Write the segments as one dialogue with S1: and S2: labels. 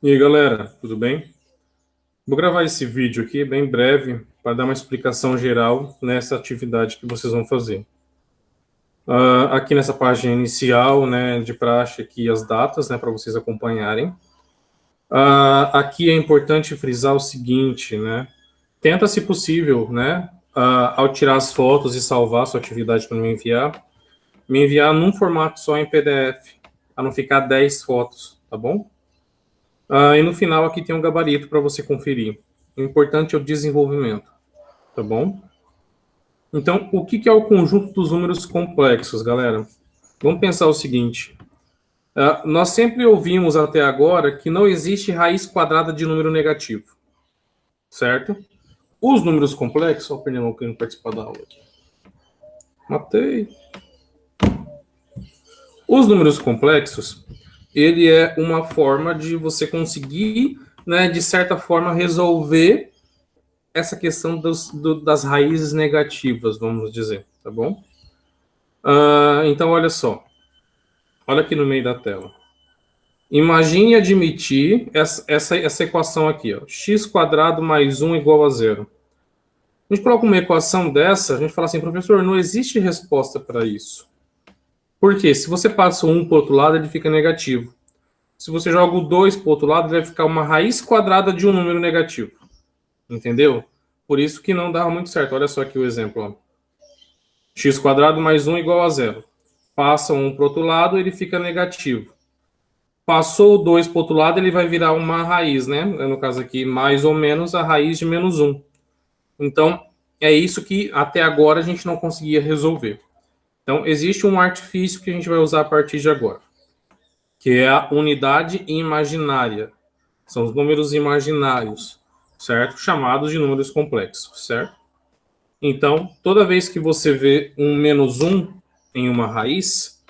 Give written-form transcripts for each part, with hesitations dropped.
S1: E aí, galera, tudo bem? Vou gravar esse vídeo aqui bem breve para dar uma explicação geral nessa atividade que vocês vão fazer. Aqui nessa página inicial, né, de praxe aqui as datas, né, para vocês acompanharem. Aqui é importante frisar o seguinte, né, tenta, se possível, né, ao tirar as fotos e salvar a sua atividade para me enviar num formato só em PDF, para não ficar 10 fotos, tá bom? E no final aqui tem um gabarito para você conferir. O importante é o desenvolvimento, tá bom? Então, o que é o conjunto dos números complexos, galera? Vamos pensar o seguinte. Nós sempre ouvimos até agora que não existe raiz quadrada de número negativo, certo? Os números complexos... Ó, o Pernambuco querendo participar da aula aqui. Matei. Os números complexos, ele é uma forma de você conseguir, né, de certa forma, resolver essa questão das raízes negativas, vamos dizer, tá bom? Então, olha só. Olha aqui no meio da tela. Imagine admitir essa equação aqui, ó. X quadrado mais 1 igual a zero. A gente coloca uma equação dessa, a gente fala assim, professor, não existe resposta para isso. Por quê? Se você passa o 1 para o outro lado, ele fica negativo. Se você joga o 2 para o outro lado, ele vai ficar uma raiz quadrada de um número negativo. Entendeu? Por isso que não dava muito certo. Olha só aqui o exemplo. Ó. X quadrado mais 1 igual a zero. Passa um para o outro lado, ele fica negativo. Passou o 2 para o outro lado, ele vai virar uma raiz, né? No caso aqui, mais ou menos a raiz de menos 1. Então, é isso que até agora a gente não conseguia resolver. Então, existe um artifício que a gente vai usar a partir de agora, que é a unidade imaginária. São os números imaginários, certo? Chamados de números complexos, certo? Então, toda vez que você vê um menos 1 em uma raiz,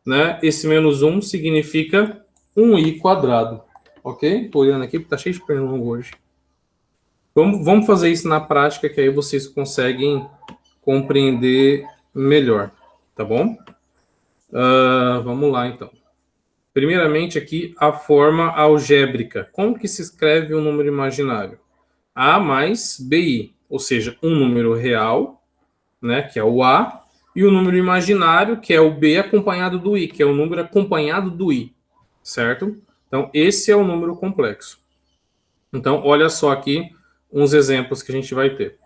S1: né? Esse menos 1 significa um i quadrado, ok? Estou olhando aqui porque está cheio de pernilongo hoje. Vamos fazer isso na prática, que aí vocês conseguem compreender melhor, tá bom? Vamos lá, então. Primeiramente aqui, a forma algébrica. Como que se escreve um número imaginário? A mais BI, ou seja, um número real, né, que é o A, e o número imaginário, que é o B acompanhado do I, que é o número acompanhado do I, certo? Então, esse é o número complexo. Então, olha só aqui uns exemplos que a gente vai ter.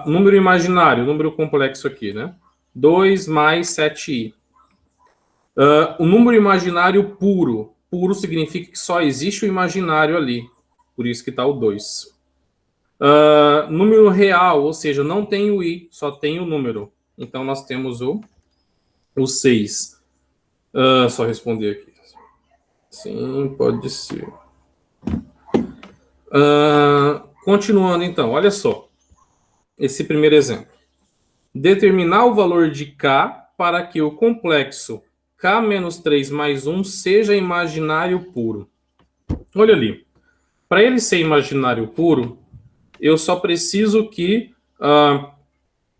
S1: Número imaginário, número complexo aqui, né? 2 mais 7i. O número imaginário puro. Puro significa que só existe o imaginário ali. Por isso que está o 2. Número real, ou seja, não tem o i, só tem o número. Então, nós temos o 6. Só responder aqui. Sim, pode ser. Continuando, então, olha só. Esse primeiro exemplo. Determinar o valor de k para que o complexo k menos 3 mais 1 seja imaginário puro. Olha ali. Para ele ser imaginário puro, eu só preciso eu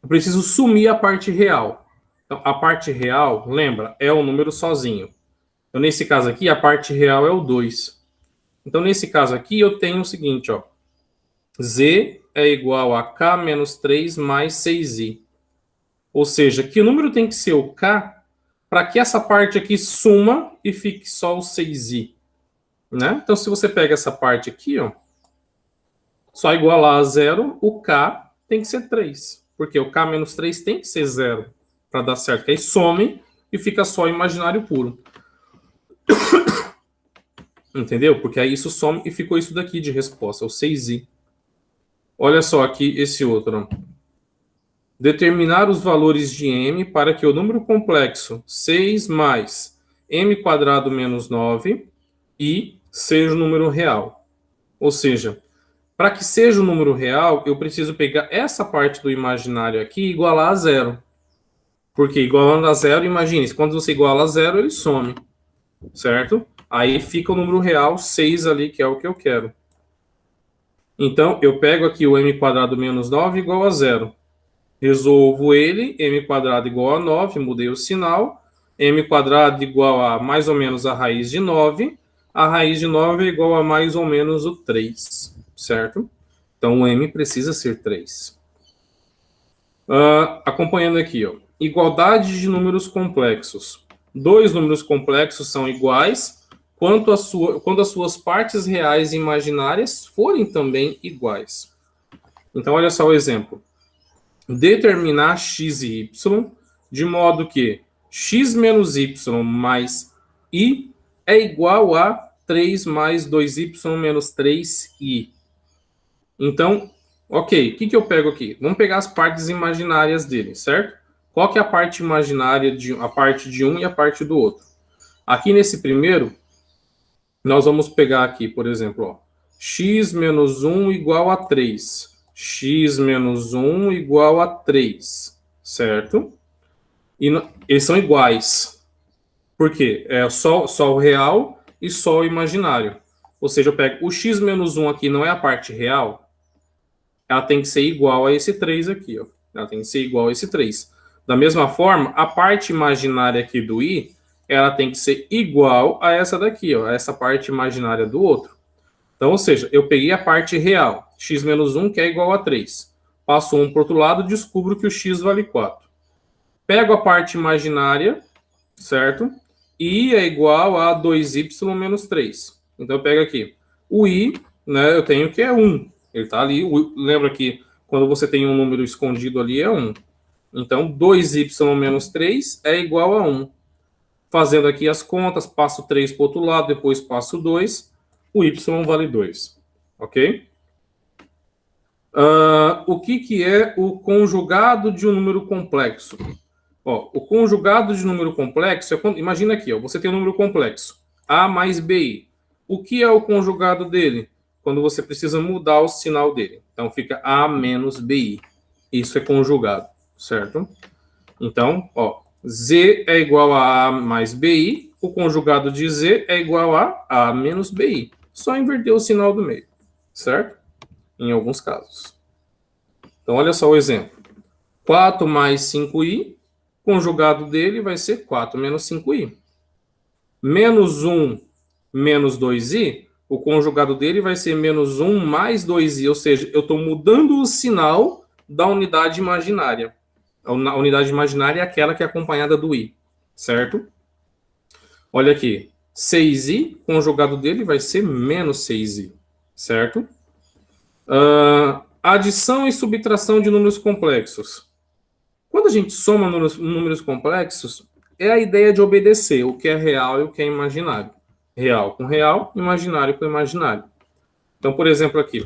S1: preciso sumir a parte real. Então, a parte real, lembra, é o número sozinho. Então, nesse caso aqui, a parte real é o 2. Então, nesse caso aqui, eu tenho o seguinte, ó. Z é igual a k menos 3 mais 6i. Ou seja, que o número tem que ser o k para que essa parte aqui suma e fique só o 6i. Né? Então, se você pega essa parte aqui, ó, só igualar a zero, o k tem que ser 3. Porque o k menos 3 tem que ser zero para dar certo. Que aí some e fica só imaginário puro. Entendeu? Porque aí isso some e ficou isso daqui de resposta, o 6i. Olha só aqui esse outro. Determinar os valores de m para que o número complexo 6 mais m quadrado menos 9 e seja o número real. Ou seja, para que seja o número real, eu preciso pegar essa parte do imaginário aqui e igualar a zero. Porque igualando a zero, imagine, quando você iguala a zero, ele some. Certo? Aí fica o número real 6 ali, que é o que eu quero. Então, eu pego aqui o m quadrado menos 9 igual a zero. Resolvo ele, m quadrado igual a 9, mudei o sinal. M quadrado igual a mais ou menos a raiz de 9. a raiz de 9 é igual a mais ou menos o 3, certo? Então, o m precisa ser 3. Acompanhando aqui, ó, igualdade de números complexos. Dois números complexos são iguais quando as suas partes reais e imaginárias forem também iguais. Então, olha só o exemplo. Determinar x e y de modo que x menos y mais i é igual a 3 mais 2y menos 3i. Então, ok, o que eu pego aqui? Vamos pegar as partes imaginárias dele, certo? Qual que é a parte imaginária, a parte de um e a parte do outro? Aqui nesse primeiro, nós vamos pegar aqui, por exemplo, ó, x menos 1 igual a 3. X menos 1 igual a 3, certo? E eles são iguais. Por quê? É só o real e só o imaginário. Ou seja, eu pego o x menos 1 aqui, não é a parte real, ela tem que ser igual a esse 3 aqui, ó. Ela tem que ser igual a esse 3. Da mesma forma, a parte imaginária aqui do i, ela tem que ser igual a essa daqui, ó, a essa parte imaginária do outro. Então, ou seja, eu peguei a parte real, x menos 1, que é igual a 3. Passo 1 para o outro lado, descubro que o x vale 4. Pego a parte imaginária, certo? I é igual a 2y menos 3. Então, eu pego aqui. O i, né, eu tenho que é 1. Ele está ali. Lembra que quando você tem um número escondido ali é 1. Então, 2y menos 3 é igual a 1. Fazendo aqui as contas, passo 3 para o outro lado, depois passo 2. O y vale 2. Ok? O que é o conjugado de um número complexo? Ó, o conjugado de número complexo é quando, imagina aqui, ó, você tem um número complexo, a mais bi. O que é o conjugado dele? Quando você precisa mudar o sinal dele. Então fica a menos bi. Isso é conjugado, certo? Então, ó, z é igual a a mais bi. O conjugado de z é igual a menos bi. Só inverter o sinal do meio, certo? Em alguns casos. Então, olha só o exemplo. 4 mais 5i, conjugado dele vai ser 4 menos 5i. Menos 1 menos 2i, o conjugado dele vai ser menos 1 mais 2i, ou seja, eu estou mudando o sinal da unidade imaginária. A unidade imaginária é aquela que é acompanhada do i, certo? Olha aqui, 6i, conjugado dele vai ser menos 6i, certo? Adição e subtração de números complexos. Quando a gente soma números complexos, é a ideia de obedecer o que é real e o que é imaginário. Real com real, imaginário com imaginário. Então, por exemplo, aqui.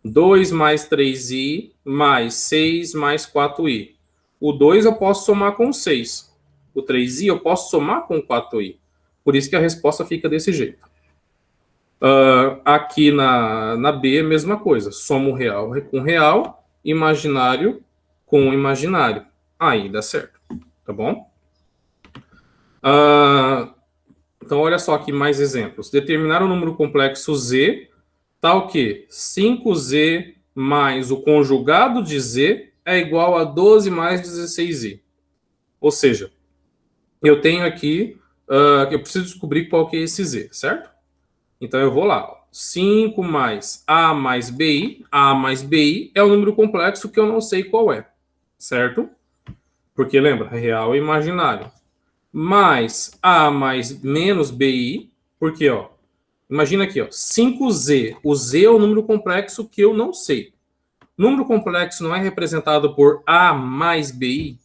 S1: 2 mais 3i mais 6 mais 4i. O 2 eu posso somar com 6. O 3i eu posso somar com 4i. Por isso que a resposta fica desse jeito. Aqui na B, a mesma coisa. Somo real com real, imaginário com imaginário. Aí dá certo. Tá bom? Então, olha só aqui mais exemplos. Determinar o número complexo z, tal que 5z mais o conjugado de z é igual a 12 mais 16i. Ou seja, eu tenho aqui, eu preciso descobrir qual que é esse z, certo? Então, eu vou lá. 5 mais a mais bi. A mais bi é um número complexo que eu não sei qual é, certo? Porque, lembra, real e imaginário. Mais a mais menos bi, porque, ó, imagina aqui, ó, 5z. O z é o número complexo que eu não sei. Número complexo não é representado por a mais bi.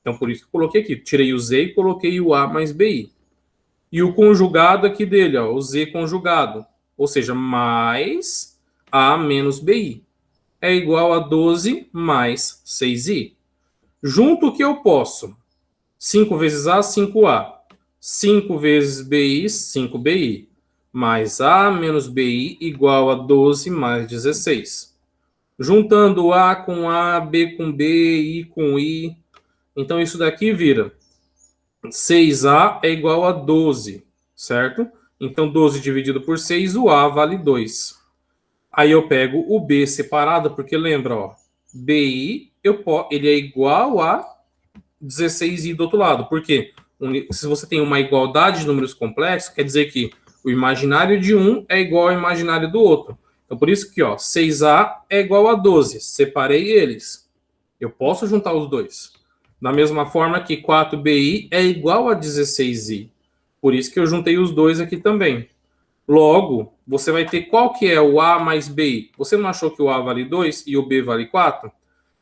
S1: Então, por isso que eu coloquei aqui. Tirei o z e coloquei o a mais bi. E o conjugado aqui dele, ó, o z conjugado. Ou seja, mais a menos bi. É igual a 12 mais 6i. Junto o que eu posso? 5 vezes a, 5a. 5 vezes bi, 5bi. Mais a menos bi igual a 12 mais 16. Juntando a com a, b com b, i com i. Então, isso daqui vira 6a é igual a 12, certo? Então, 12 dividido por 6, o a vale 2. Aí eu pego o b separado, porque lembra, ó, bi, ele é igual a 16i do outro lado. Por quê? Se você tem uma igualdade de números complexos, quer dizer que O imaginário de um é igual ao imaginário do outro. Então, por isso que, ó, 6A é igual a 12. Separei eles. Eu posso juntar os dois. Da mesma forma que 4BI é igual a 16I. Por isso que eu juntei os dois aqui também. Logo, você vai ter qual que é o A mais BI. Você não achou que o A vale 2 e o B vale 4?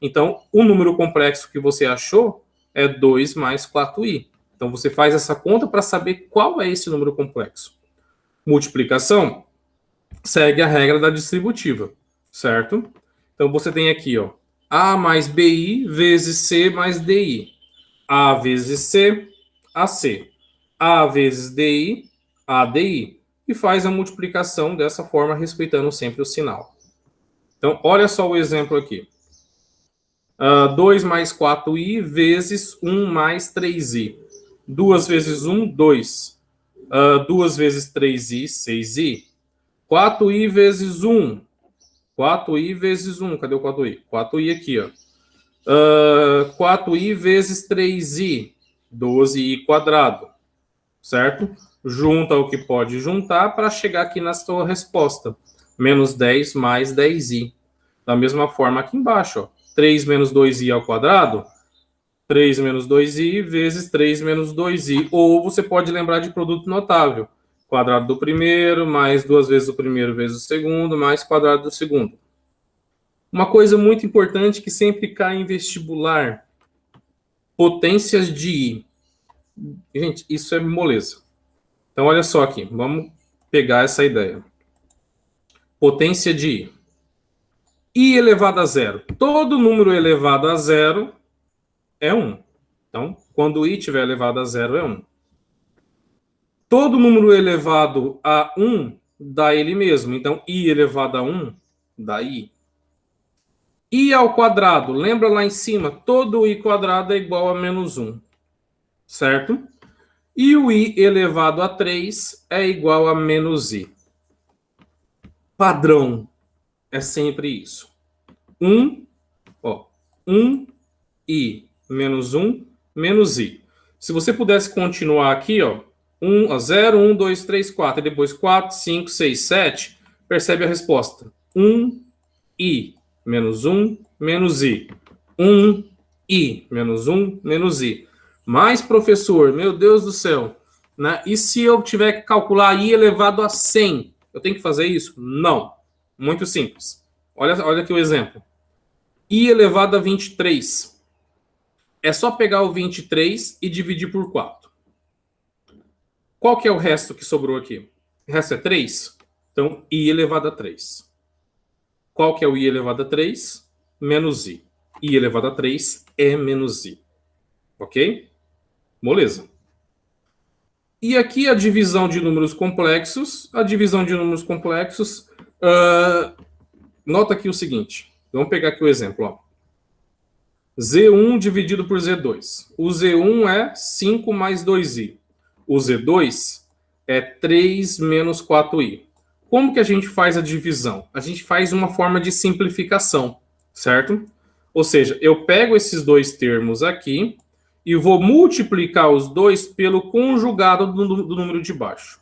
S1: Então, o número complexo que você achou é 2 mais 4i. Então, você faz essa conta para saber qual é esse número complexo. Multiplicação segue a regra da distributiva, certo? Então, você tem aqui, ó, A mais BI vezes C mais DI. A vezes C, AC. A vezes DI, ADI. E faz a multiplicação dessa forma, respeitando sempre o sinal. Então, olha só o exemplo aqui. 2 mais 4i vezes 1 mais 3i. 2 vezes 1, 2. 2 vezes 3i, 6i. 4i vezes 1. 4i vezes 1. Cadê o 4i? 4i aqui, ó. 4i vezes 3i. 12i quadrado. Certo? Junta o que pode juntar para chegar aqui na sua resposta. Menos 10 mais 10i. Da mesma forma aqui embaixo, ó. 3 menos 2i ao quadrado, 3 menos 2i vezes 3 menos 2i. Ou você pode lembrar de produto notável. Quadrado do primeiro, mais 2 vezes o primeiro vezes o segundo, mais quadrado do segundo. Uma coisa muito importante que sempre cai em vestibular. Potências de i. Gente, isso é moleza. Então, olha só aqui. Vamos pegar essa ideia. Potência de i. I elevado a zero. Todo número elevado a zero é 1. Então, quando i estiver elevado a zero, é 1. Todo número elevado a 1 dá ele mesmo. Então, i elevado a 1 dá i. I ao quadrado. Lembra lá em cima? Todo i quadrado é igual a menos 1. Certo? E o i elevado a 3 é igual a menos i. Padrão é sempre isso. 1 i menos 1 menos i. Se você pudesse continuar aqui, ó, 0, 1, 2, 3, 4, e depois 4, 5, 6, 7, percebe a resposta. 1i menos 1 menos i. 1i menos 1 menos i. Mas, professor, meu Deus do céu, né? E se eu tiver que calcular i elevado a 100? Eu tenho que fazer isso? Não. Muito simples. Olha aqui o exemplo. I elevado a 23. É só pegar o 23 e dividir por 4. Qual que é o resto que sobrou aqui? O resto é 3? Então, i elevado a 3. Qual que é o i elevado a 3? Menos i. I elevado a 3 é menos i. Ok? Moleza. E aqui a divisão de números complexos. A divisão de números complexos. Nota aqui o seguinte. Vamos pegar aqui o exemplo. Ó. Z1 dividido por Z2. O Z1 é 5 mais 2i. O Z2 é 3 menos 4i. Como que a gente faz a divisão? A gente faz uma forma de simplificação, certo? Ou seja, eu pego esses dois termos aqui e vou multiplicar os dois pelo conjugado do número de baixo.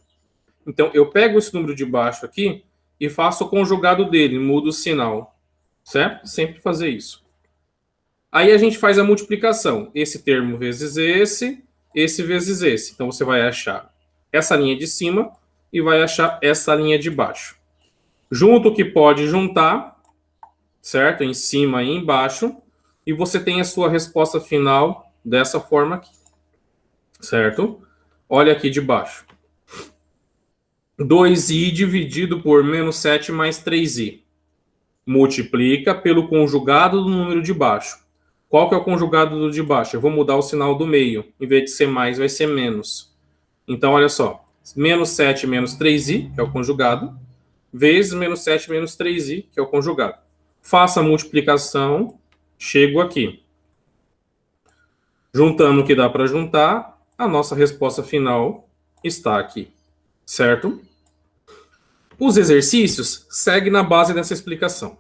S1: Então, eu pego esse número de baixo aqui e faço o conjugado dele, mudo o sinal, certo? Sempre fazer isso. Aí a gente faz a multiplicação. Esse termo vezes esse vezes esse. Então, você vai achar essa linha de cima e vai achar essa linha de baixo. Junto o que pode juntar, certo? Em cima e embaixo. E você tem a sua resposta final dessa forma aqui. Certo? Olha aqui de baixo. 2i dividido por menos 7 mais 3i. Multiplica pelo conjugado do número de baixo. Qual que é o conjugado do de baixo? Eu vou mudar o sinal do meio. Em vez de ser mais, vai ser menos. Então, olha só. Menos 7 menos 3i, que é o conjugado, vezes menos 7 menos 3i, que é o conjugado. Faça a multiplicação, chego aqui. Juntando o que dá para juntar, a nossa resposta final está aqui. Certo? Os exercícios seguem na base dessa explicação.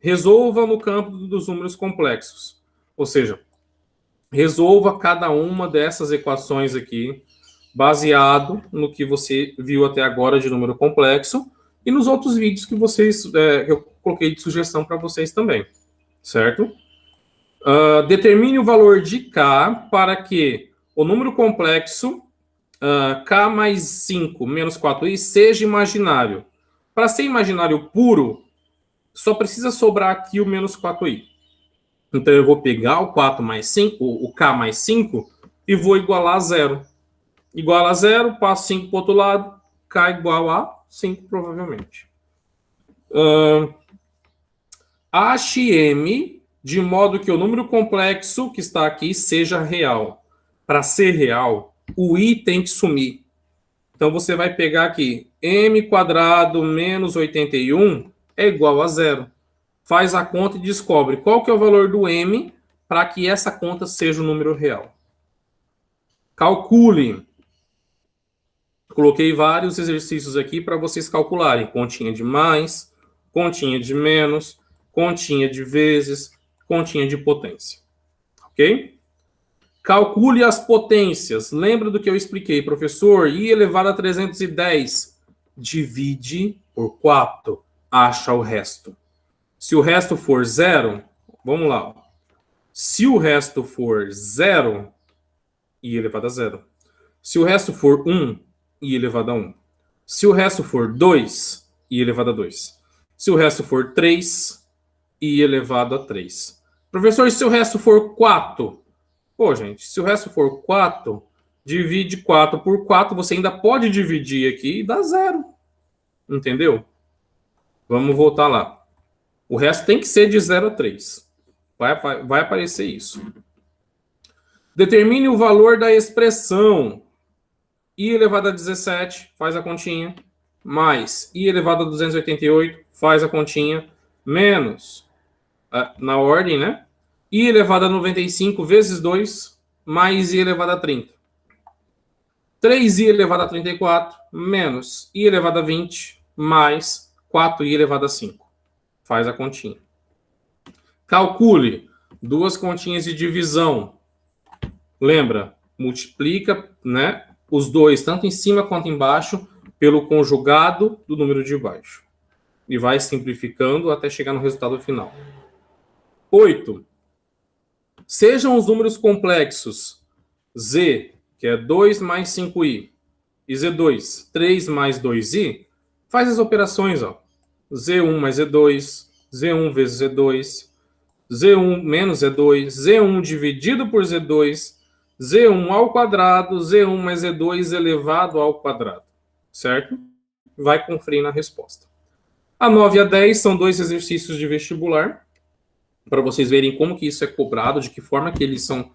S1: Resolva no campo dos números complexos. Ou seja, resolva cada uma dessas equações aqui baseado no que você viu até agora de número complexo e nos outros vídeos que eu coloquei de sugestão para vocês também, certo? Determine o valor de K para que o número complexo K mais 5 menos 4i seja imaginário. Para ser imaginário puro, só precisa sobrar aqui o menos 4i. Então, eu vou pegar o 4 mais 5, o K mais 5, e vou igualar a zero. Igual a zero, passo 5 para o outro lado, K igual a 5, provavelmente. Ache M de modo que o número complexo que está aqui seja real. Para ser real, o i tem que sumir. Então, você vai pegar aqui, m quadrado menos 81 é igual a zero. Faz a conta e descobre qual que é o valor do m para que essa conta seja um número real. Calcule. Coloquei vários exercícios aqui para vocês calcularem. Continha de mais, continha de menos, continha de vezes, continha de potência. Ok? Calcule as potências. Lembra do que eu expliquei, professor? I elevado a 310. Divide por 4. Acha o resto. Se o resto for zero, vamos lá. Se o resto for zero, I elevado a zero. Se o resto for 1, I elevado a 1. Se o resto for 2, I elevado a 2. Se o resto for 3, I elevado a 3. Professor, e se o resto for 4? Pô, gente, se o resto for 4, divide 4 por 4, você ainda pode dividir aqui e dá zero. Entendeu? Vamos voltar lá. O resto tem que ser de 0 a 3. Vai aparecer isso. Determine o valor da expressão i elevado a 17, faz a continha, mais i elevado a 288, faz a continha, menos, na ordem, né? I elevado a 95 vezes 2, mais i elevado a 30. 3i elevado a 34, menos i elevado a 20, mais 4i elevado a 5. Faz a continha. Calcule duas continhas de divisão. Lembra, multiplica, né, os dois, tanto em cima quanto embaixo, pelo conjugado do número de baixo. E vai simplificando até chegar no resultado final. 8. Sejam os números complexos z, que é 2 mais 5i, e z2, 3 mais 2i, faz as operações, ó. z1 mais z2, z1 vezes z2, z1 menos z2, z1 dividido por z2, z1 ao quadrado, z1 mais z2 elevado ao quadrado. Certo? Vai conferir na resposta. A 9 e a 10 são dois exercícios de vestibular, para vocês verem como que isso é cobrado, de que forma que eles são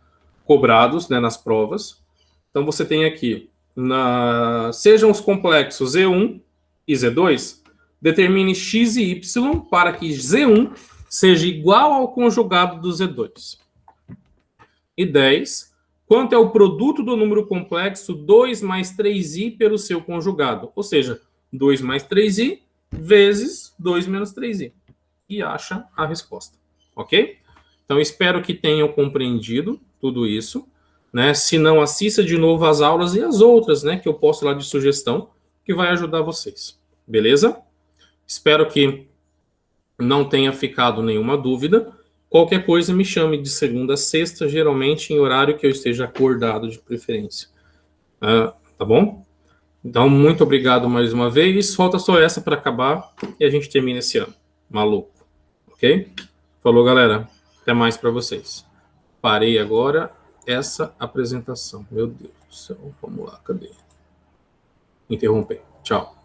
S1: cobrados, né, nas provas. Então, você tem aqui, sejam os complexos z1 e z2, determine x e y para que z1 seja igual ao conjugado do z2. E 10, quanto é o produto do número complexo 2 mais 3i pelo seu conjugado? Ou seja, 2 mais 3i vezes 2 menos 3i. E acha a resposta. Ok? Então, espero que tenham compreendido tudo isso. Né? Se não, assista de novo as aulas e as outras, né, que eu posto lá de sugestão, que vai ajudar vocês. Beleza? Espero que não tenha ficado nenhuma dúvida. Qualquer coisa me chame de segunda a sexta, geralmente em horário que eu esteja acordado de preferência. Tá bom? Então, muito obrigado mais uma vez. Falta só essa para acabar e a gente termina esse ano. Maluco. Ok? Falou, galera. Até mais para vocês. Parei agora essa apresentação. Meu Deus do céu. Vamos lá, cadê? Interromper. Tchau.